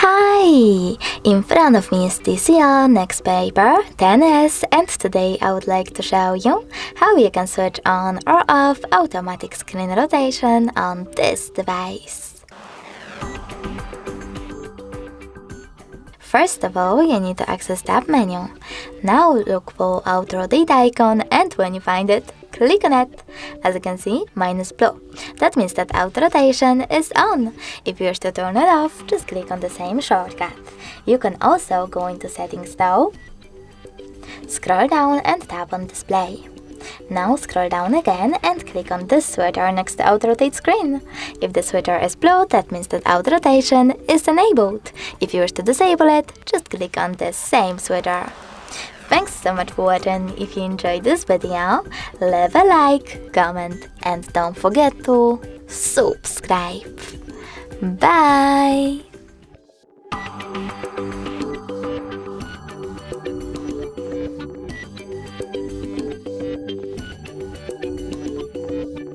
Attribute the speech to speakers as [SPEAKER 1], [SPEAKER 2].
[SPEAKER 1] Hi! In front of me is TCL NxtPaper 10s, and today I would like to show you how you can switch on or off automatic screen rotation on this device. First of all, you need to access Tab menu. Now look for Auto Rotate icon, and when you find it, click on it. As you can see, mine is blue. That means that auto rotation is on. If you wish to turn it off, just click on the same shortcut. You can also go into settings though, scroll down and tap on display. Now scroll down again and click on this switcher next to auto rotate screen. If the switcher is blue, that means that auto rotation is enabled. If you wish to disable it, just click on this same switcher. Thanks so much for watching. If you enjoyed this video, leave a like, comment, and don't forget to subscribe. Bye!